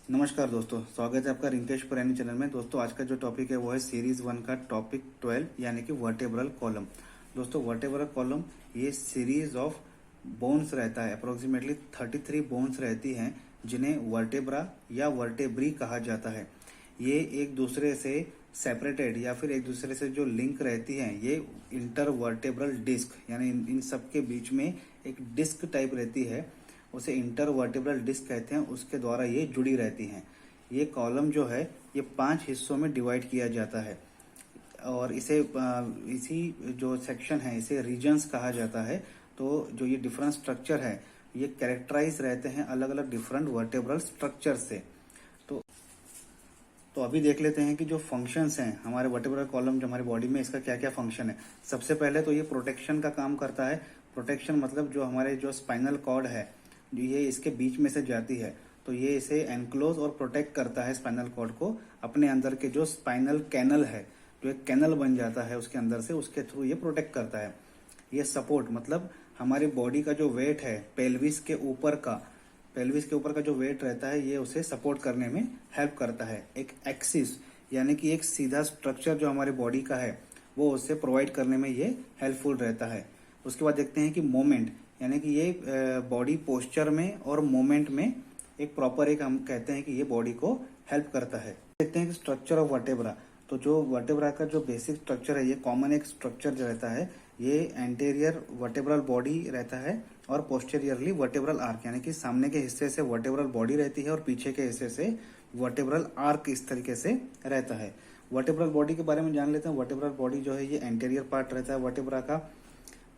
नमस्कार दोस्तों, स्वागत है आपका रिंकेश पुरानी चैनल में। दोस्तों आज का जो टॉपिक है वो है सीरीज 1 का टॉपिक 12 यानी कि वर्टेब्रल कॉलम। दोस्तों वर्टेब्रल कॉलम ये सीरीज ऑफ बोन्स रहता है। अप्रोक्सीमेटली 33 बोन्स रहती हैं जिन्हें वर्टेब्रा या वर्टेब्री कहा जाता है। ये एक दूसरे से सेपरेटेड या फिर एक दूसरे से जो लिंक रहती हैं ये इंटरवर्टेब्रल डिस्क यानी इन सब के बीच में एक डिस्क टाइप रहती है, उसे इंटरवर्टेब्रल डिस्क कहते हैं। उसके द्वारा ये जुड़ी रहती हैं। ये कॉलम जो है ये 5 हिस्सों में डिवाइड किया जाता है और इसी जो सेक्शन है इसे रीजन्स कहा जाता है। तो जो ये डिफरेंट स्ट्रक्चर है ये कैरेक्टराइज रहते हैं अलग अलग डिफरेंट वर्टेब्रल स्ट्रक्चर से। तो अभी देख लेते हैं कि जो फंक्शंस हैं हमारे वर्टेब्रल कॉलम जो हमारी बॉडी में इसका क्या क्या फंक्शन है। सबसे पहले तो ये प्रोटेक्शन का काम करता है। प्रोटेक्शन मतलब जो हमारे जो स्पाइनल कॉर्ड है ये इसके बीच में से जाती है, तो ये इसे एनक्लोज और प्रोटेक्ट करता है स्पाइनल कॉर्ड को। अपने अंदर के जो स्पाइनल कैनल है, जो एक कैनल बन जाता है उसके अंदर से, उसके थ्रू ये प्रोटेक्ट करता है। ये सपोर्ट मतलब हमारी बॉडी का जो वेट है पेल्विस के ऊपर का जो वेट रहता है ये उसे सपोर्ट करने में हेल्प करता है। एक एक्सिस यानी कि एक सीधा स्ट्रक्चर जो हमारे बॉडी का है वो उसे प्रोवाइड करने में ये हेल्पफुल रहता है। उसके बाद देखते हैं कि मोमेंट यानी कि ये बॉडी पोस्चर में और मूवमेंट में एक प्रॉपर एक हम कहते हैं कि ये बॉडी को हेल्प करता है। देखते हैं कि स्ट्रक्चर ऑफ वर्टेब्रा। तो जो वर्टेब्रा का जो बेसिक स्ट्रक्चर है ये कॉमन एक स्ट्रक्चर जो रहता है ये एंटेरियर वर्टेब्रल बॉडी रहता है और पोस्टेरियरली वर्टेब्रल आर्क यानी कि सामने के हिस्से से वर्टेब्रल बॉडी रहती है और पीछे के हिस्से से वर्टेब्रल आर्क इस तरीके से रहता है। वर्टेब्रल बॉडी के बारे में जान लेते हैं। वर्टेब्रल बॉडी जो है ये एंटेरियर पार्ट रहता है वर्टेब्रा का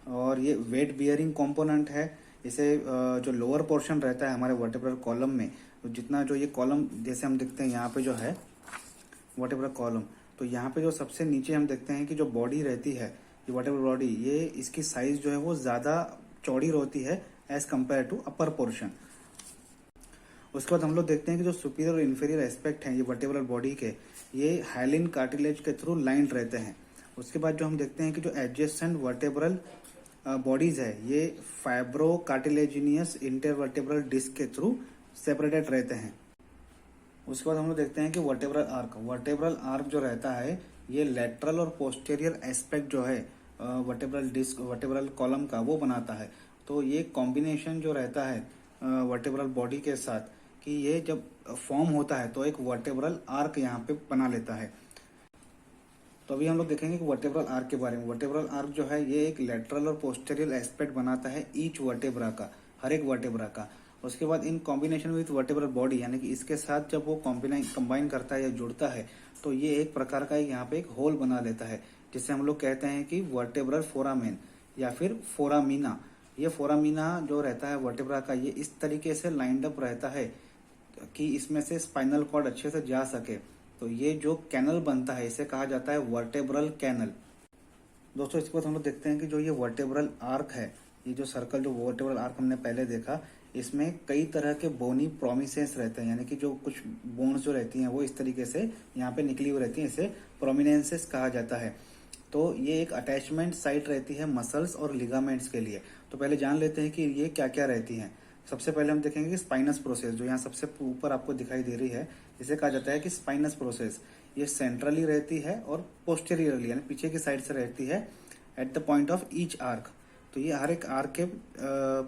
और ये वेट बियरिंग कंपोनेंट है। इसे जो लोअर पोर्शन रहता है हमारे वर्टेब्रल कॉलम में, जितना जो ये कॉलम जैसे हम देखते हैं यहाँ पे जो है वर्टेब्रल कॉलम, तो यहाँ पे जो सबसे नीचे हम देखते हैं कि जो बॉडी रहती है ये वर्टेब्रल बॉडी ये इसकी साइज जो है वो ज्यादा चौड़ी होती है as compare to upper portion. उसके बाद हम लोग देखते हैं कि जो सुपीरियर और इन्फीरियर एस्पेक्ट हैं ये वर्टेब्रल बॉडी के ये हाइलिन कार्टिलेज के थ्रू लाइंड रहते हैं। उसके बाद जो हम देखते हैं कि जो एडजेसेंट वर्टेब्रल बॉडीज है ये फाइब्रो कार्टिलेजिनियस इंटरवर्टेब्रल डिस्क के थ्रू सेपरेटेड रहते हैं। उसके बाद हम लोग देखते हैं कि वर्टेब्रल आर्क जो रहता है ये लेटरल और पोस्टेरियर एस्पेक्ट जो है वर्टेब्रल डिस्क वर्टेब्रल कॉलम का वो बनाता है। तो ये कॉम्बिनेशन जो रहता है वर्टेब्रल बॉडी के साथ कि ये जब फॉर्म होता है तो एक वर्टेब्रल आर्क यहाँ पे बना लेता है। तो अभी हम लोग देखेंगे कि वर्टेब्रल आर्क के बारे में। वर्टेब्रल आर्क जो है ये एक लेटरल और पोस्टेरियल एस्पेक्ट बनाता है ईच वर्टेब्रा का, हर एक वर्टेब्रा का। उसके बाद in combination with vertebral body यानी कि इसके साथ जब वो कंबाइन करता है या जुड़ता है तो ये एक प्रकार का यहाँ पे एक होल बना लेता है जिसे हम लोग कहते हैं कि वर्टेब्रल फोरामेन या फिर फोरामीना। ये फोरामीना जो रहता है वर्टेब्रा का ये इस तरीके से लाइंड अप रहता है कि इसमें से स्पाइनल कॉर्ड अच्छे से जा सके। तो ये जो कैनल बनता है इसे कहा जाता है वर्टेब्रल कैनल। दोस्तों इसके बाद हम लोग देखते हैं कि जो ये वर्टेब्रल आर्क है, ये जो सर्कल जो वर्टेब्रल आर्क हमने पहले देखा, इसमें कई तरह के बोनी प्रोमिसेंस रहते हैं यानी कि जो कुछ बोन्स जो रहती हैं वो इस तरीके से यहाँ पे निकली हुई रहती है, इसे प्रोमिनेंसेस कहा जाता है। तो ये एक अटैचमेंट साइट रहती है मसल्स और लिगामेंट्स के लिए। तो पहले जान लेते हैं कि ये क्या क्या रहती हैं। सबसे पहले हम देखेंगे कि स्पाइनस प्रोसेस जो यहाँ सबसे ऊपर आपको दिखाई दे रही है इसे कहा जाता है कि स्पाइनस प्रोसेस ये सेंट्रली रहती है और पोस्टेरियरली यानी पीछे की साइड से रहती है at the point of each arc. तो ये हर एक आर्क के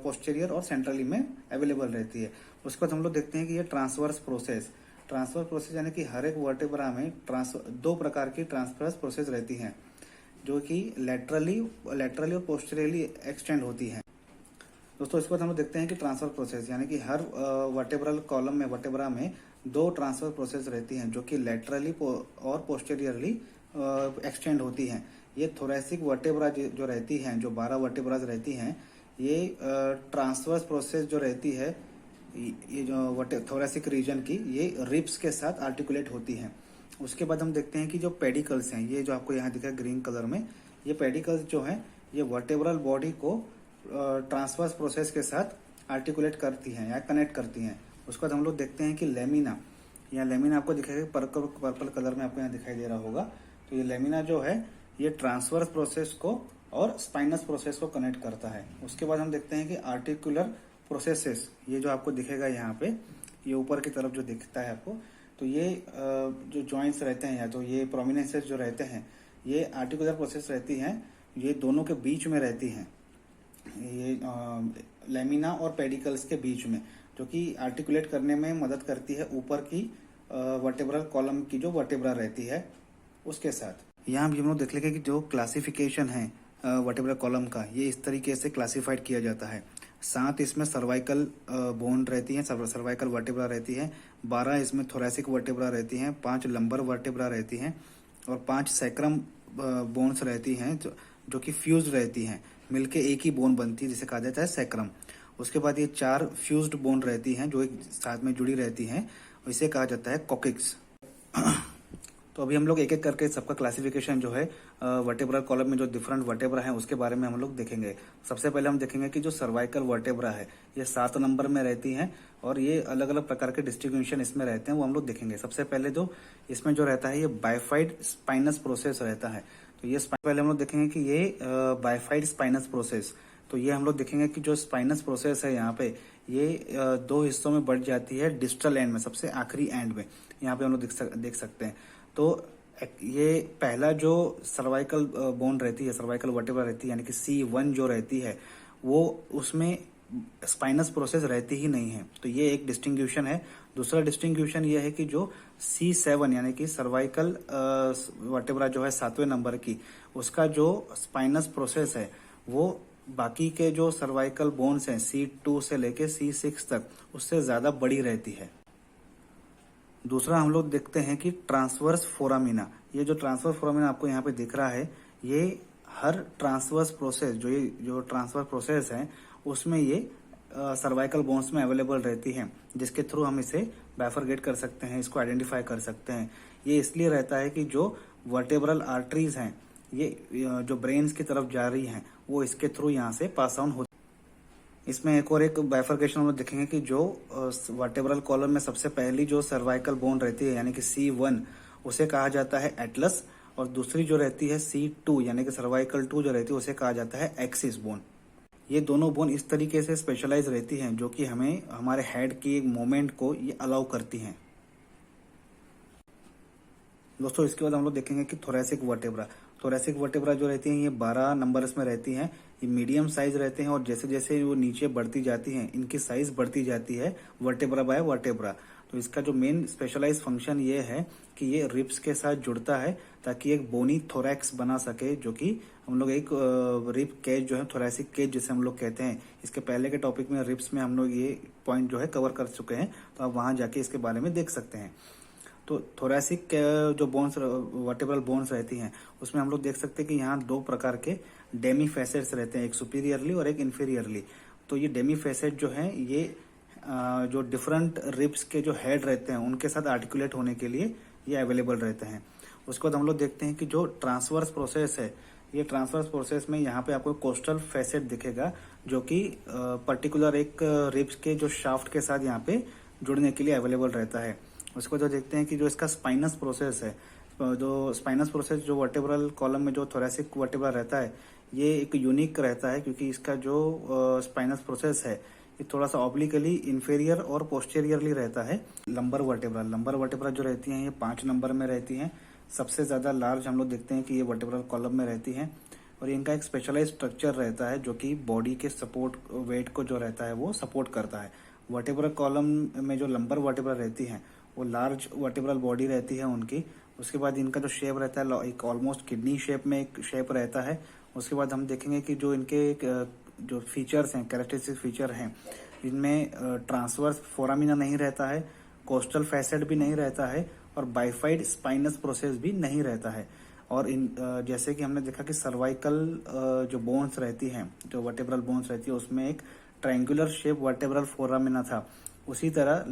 पोस्टेरियर और सेंट्रली में अवेलेबल रहती है। उसके बाद हम लोग देखते हैं कि ये ट्रांसवर्स प्रोसेस यानी कि हर एक वर्टेब्रा में दो प्रकार की ट्रांसवर्स प्रोसेस रहती हैं जो कि लेटरली और पोस्टेरियरली एक्सटेंड होती हैं। दोस्तों इसके बाद हम लोग देखते हैं कि ट्रांसफर प्रोसेस यानी कि हर वर्टेब्रल कॉलम में वर्टेब्रा में दो ट्रांसफर प्रोसेस रहती हैं जो कि लेटरली और पोस्टेरियरली एक्सटेंड होती हैं। ये थोरेसिक वर्टेब्रा जो रहती हैं, जो 12 वर्टेब्राज रहती हैं, ये ट्रांसवर्स प्रोसेस जो रहती है ये जो थोरेसिक रीजन की ये रिब्स के साथ आर्टिकुलेट होती हैं। उसके बाद हम देखते हैं कि जो पेडिकल्स हैं, ये जो आपको यहाँ दिखा ग्रीन कलर में, ये पेडिकल्स जो हैं ये वर्टेब्रल बॉडी को ट्रांसवर्स प्रोसेस के साथ आर्टिकुलेट करती हैं या कनेक्ट करती हैं। उसके बाद हम लोग देखते हैं कि लेमिना, यहाँ लेमिना आपको दिखाएगा पर्पल कलर में आपको यहाँ दिखाई दे रहा होगा। तो ये लेमिना जो है ये ट्रांसवर्स प्रोसेस को और स्पाइनस प्रोसेस को कनेक्ट करता है। उसके बाद हम देखते हैं कि आर्टिकुलर प्रोसेसेस, ये जो आपको दिखेगा यहाँ पे, ये ऊपर की तरफ जो दिखता है आपको, तो ये जो जॉइंट्स रहते हैं या तो ये प्रोमिनेंसेस जो रहते हैं, ये आर्टिकुलर प्रोसेस रहती हैं, ये दोनों के बीच में रहती हैं, ये लेमिना और पेडिकल्स के बीच में, जो कि आर्टिकुलेट करने में मदद करती है ऊपर की वर्टेब्रल कॉलम की जो वर्टेब्रा रहती है उसके साथ। यहाँ भी हम लोग देख लेंगे कि जो क्लासिफिकेशन है वर्टेब्रल कॉलम का, ये इस तरीके से क्लासिफाइड किया जाता है। 7 इसमें सर्वाइकल बोन रहती है, सर्वाइकल वर्टेब्रा रहती है, 12 इसमें थोरैसिक वर्टेब्रा रहती हैं, 5 लंबर वर्टेब्रा रहती हैं और 5 सैक्रम बोन्स रहती हैं जो कि फ्यूज रहती हैं, मिलके एक ही बोन बनती है जिसे कहा जाता है सैक्रम। उसके बाद ये 4 फ्यूज्ड बोन रहती हैं जो एक साथ में जुड़ी रहती हैं, इसे कहा जाता है कॉकिक्स। तो अभी हम लोग एक एक करके सबका क्लासिफिकेशन जो है वर्टेब्रल कॉलम में जो डिफरेंट वर्टेब्रा है उसके बारे में हम लोग देखेंगे। सबसे पहले हम देखेंगे कि जो सर्वाइकल वर्टेब्रा है ये 7 नंबर में रहती हैं और ये अलग अलग प्रकार के डिस्ट्रीब्यूशन इसमें रहते हैं, वो हम लोग देखेंगे। सबसे पहले जो इसमें जो रहता है ये बाइफाइड स्पाइनस प्रोसेस रहता है। तो ये पहले हम लोग देखेंगे कि ये बाइफाइड स्पाइनस प्रोसेस, तो ये हम लोग देखेंगे कि जो स्पाइनस प्रोसेस है यहाँ पे ये 2 हिस्सों में बढ़ जाती है डिस्टल एंड में, सबसे आखिरी एंड में, यहाँ पे हम लोग देख सकते हैं। तो ये पहला जो सर्वाइकल बोन रहती है, सर्वाइकल वर्टेब्रा रहती है, यानी कि C1 जो रहती है वो उसमें स्पाइनस प्रोसेस रहती ही नहीं है, तो ये एक डिस्टिंग्यूशन है। दूसरा डिस्टिंग्यूशन ये है कि जो C7 यानी कि सर्वाइकल वर्टेब्रा जो है 7वें नंबर की, उसका जो स्पाइनस प्रोसेस है वो बाकी के जो सर्वाइकल बोन्स हैं C2 से लेके C6 तक उससे ज्यादा बड़ी रहती है। दूसरा हम लोग देखते हैं कि ट्रांसवर्स फोरामिना, ये जो ट्रांसवर्स फोरामिना आपको यहाँ पे दिख रहा है, ये हर ट्रांसवर्स प्रोसेस जो ट्रांसवर्स प्रोसेस है उसमें ये सर्वाइकल बोन्स में अवेलेबल रहती है, जिसके थ्रू हम इसे बाइफरगेट कर सकते हैं, इसको आइडेंटिफाई कर सकते हैं। ये इसलिए रहता है कि जो वर्टेब्रल आर्टरीज हैं ये जो ब्रेन्स की तरफ जा रही हैं वो इसके थ्रू यहाँ से पास ऑन होती। इसमें एक बाइफरकेशन हम लोग देखेंगे कि जो वर्टेब्रल कॉलम में सबसे पहली जो सर्वाइकल बोन रहती है यानी कि C1 उसे कहा जाता है एटलस, और दूसरी जो रहती है C2 यानी कि सर्वाइकल 2 जो रहती है उसे कहा जाता है एक्सिस बोन। ये दोनों बोन इस तरीके से स्पेशलाइज रहती हैं जो कि हमें हमारे हेड की एक मूवमेंट को ये अलाउ करती हैं। दोस्तों इसके बाद हम लोग देखेंगे कि थोरैसिक वर्टेब्रा, थोरैसिक वर्टेब्रा जो रहती हैं ये 12 नंबर्स में रहती हैं, ये मीडियम साइज रहते हैं और जैसे जैसे वो नीचे बढ़ती जाती हैं इनकी साइज बढ़ती जाती है वर्टेब्रा बाय वर्टेब्रा। तो इसका जो मेन स्पेशलाइज फंक्शन ये है कि ये रिब्स के साथ जुड़ता है ताकि एक बोनी थोरैक्स बना सके, जो कि हम लोग एक रिब केज जो है थोरैसिक केज जिसे हम लोग कहते हैं। इसके पहले के टॉपिक में रिब्स में हम लोग ये पॉइंट जो है कवर कर चुके हैं, तो आप वहां जाके इसके बारे में देख सकते हैं। तो थोरैसिक जो बोन्स वर्टेब्रल बोन्स रहती हैं उसमें हम लोग देख सकते हैं कि यहाँ 2 प्रकार के डेमी फैसेट्स रहते हैं, एक सुपीरियरली और एक इन्फीरियरली। तो ये डेमी फैसेट जो है ये जो डिफरेंट रिब्स के जो हेड रहते हैं उनके साथ आर्टिकुलेट होने के लिए ये अवेलेबल रहते हैं। उसके बाद हम लोग देखते हैं कि जो ट्रांसवर्स प्रोसेस है, ये ट्रांसवर्स प्रोसेस में यहाँ पे आपको कोस्टल फैसेट दिखेगा जो कि पर्टिकुलर एक रिब्स के जो शाफ्ट के साथ यहाँ पे जुड़ने के लिए अवेलेबल रहता है। उसको जो देखते हैं कि जो इसका स्पाइनस प्रोसेस है, जो स्पाइनस प्रोसेस जो वर्टेब्रल कॉलम में जो थोरैसिक वर्टेब्रा रहता है ये एक यूनिक रहता है क्योंकि इसका जो स्पाइनस प्रोसेस है ये थोड़ा सा ऑब्लिकली इंफीरियर और पोस्टीरियरली रहता है। लंबर वर्टेब्रा जो रहती हैं ये 5 नंबर में रहती हैं, सबसे ज्यादा लार्ज हम लोग देखते हैं कि ये वर्टेब्रल कॉलम में रहती हैं और इनका एक स्पेशलाइज स्ट्रक्चर रहता है जो कि बॉडी के सपोर्ट वेट को जो रहता है वो सपोर्ट करता है। वर्टेब्रल कॉलम में जो लंबर वर्टेब्रा रहती हैं वो लार्ज वर्टेब्रल बॉडी रहती है उनकी। उसके बाद इनका जो शेप रहता है एक ऑलमोस्ट किडनी शेप में एक शेप रहता है। उसके बाद हम देखेंगे कि जो इनके जो फीचर्स हैं, कैरेक्टरिस्टिक फीचर हैं, इनमें ट्रांसवर्स फोरामिना नहीं रहता है, कोस्टल फैसेट भी नहीं रहता है और बाइफाइड स्पाइनस प्रोसेस भी नहीं रहता है। और इन जैसे कि हमने देखा कि सर्वाइकल जो बोन्स रहती हैं, जो वर्टेब्रल बोन्स रहती है उसमें एक ट्रायंगुलर शेप वर्टेब्रल फोरामिना था, उसी तरह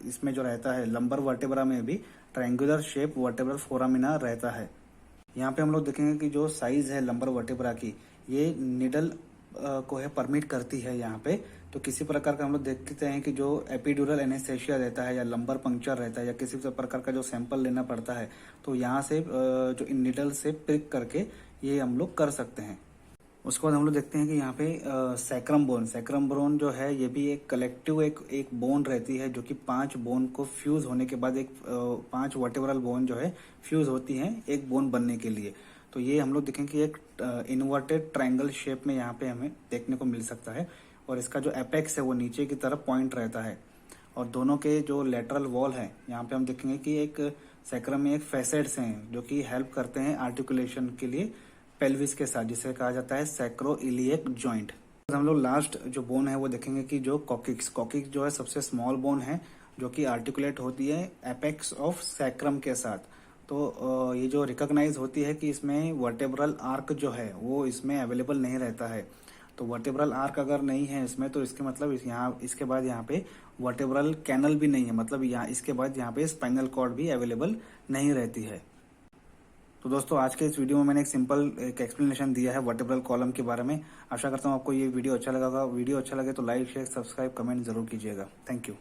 इसमें जो रहता है लंबर वर्टेब्रा में भी ट्रायंगुलर शेप वर्टेब्रल फोरामिना रहता है। यहाँ पे हम लोग देखेंगे कि जो साइज है लंबर वर्टेब्रा की ये निडल को है परमिट करती है यहाँ पे। तो किसी प्रकार का हम लोग देखते हैं कि जो एपिड्यूरल एनेस्थेसिया रहता है या लंबर पंक्चर रहता है या किसी प्रकार का जो सैंपल लेना पड़ता है तो यहाँ से जो इन निडल से प्रिक करके ये हम लोग कर सकते हैं। उसके बाद हम लोग देखते हैं कि यहाँ पे सैक्रम बोन जो है ये भी एक कलेक्टिव एक बोन रहती है, जो कि 5 बोन को फ्यूज होने के बाद एक 5 वर्टेब्रल बोन जो है फ्यूज होती हैं एक बोन बनने के लिए। तो ये हम लोग देखें कि एक इन्वर्टेड ट्रायंगल शेप में यहाँ पे हमें देखने को मिल सकता है, और इसका जो एपेक्स है वो नीचे की तरफ पॉइंट रहता है, और दोनों के जो लेटरल वॉल है यहाँ पे हम देखेंगे कि एक सैक्रम में एक फैसेट्स हैं जो कि हेल्प करते हैं आर्टिकुलेशन के लिए पेल्विस के साथ, जिसे कहा जाता है सैक्रोइलिएक जॉइंट। हम लोग लास्ट जो बोन है वो देखेंगे कि जो कॉकिक्स जो है सबसे स्मॉल बोन है, जो कि आर्टिकुलेट होती है एपेक्स ऑफ सैक्रम के साथ। तो ये जो रिकॉग्नाइज होती है कि इसमें वर्टेब्रल आर्क जो है वो इसमें अवेलेबल नहीं रहता है। तो वर्टेब्रल आर्क अगर नहीं है इसमें, तो इसके मतलब इसके बाद यहाँ पे वर्टेब्रल कैनल भी नहीं है, मतलब यहाँ इसके बाद यहाँ पे स्पाइनल कॉर्ड भी अवेलेबल नहीं रहती है। तो दोस्तों आज के इस वीडियो में मैंने एक एक्सप्लेनेशन दिया है वर्टेब्रल कॉलम के बारे में। आशा करता हूँ आपको ये वीडियो अच्छा लगा होगा। वीडियो अच्छा लगे तो लाइक शेयर सब्सक्राइब कमेंट जरूर कीजिएगा। Thank you.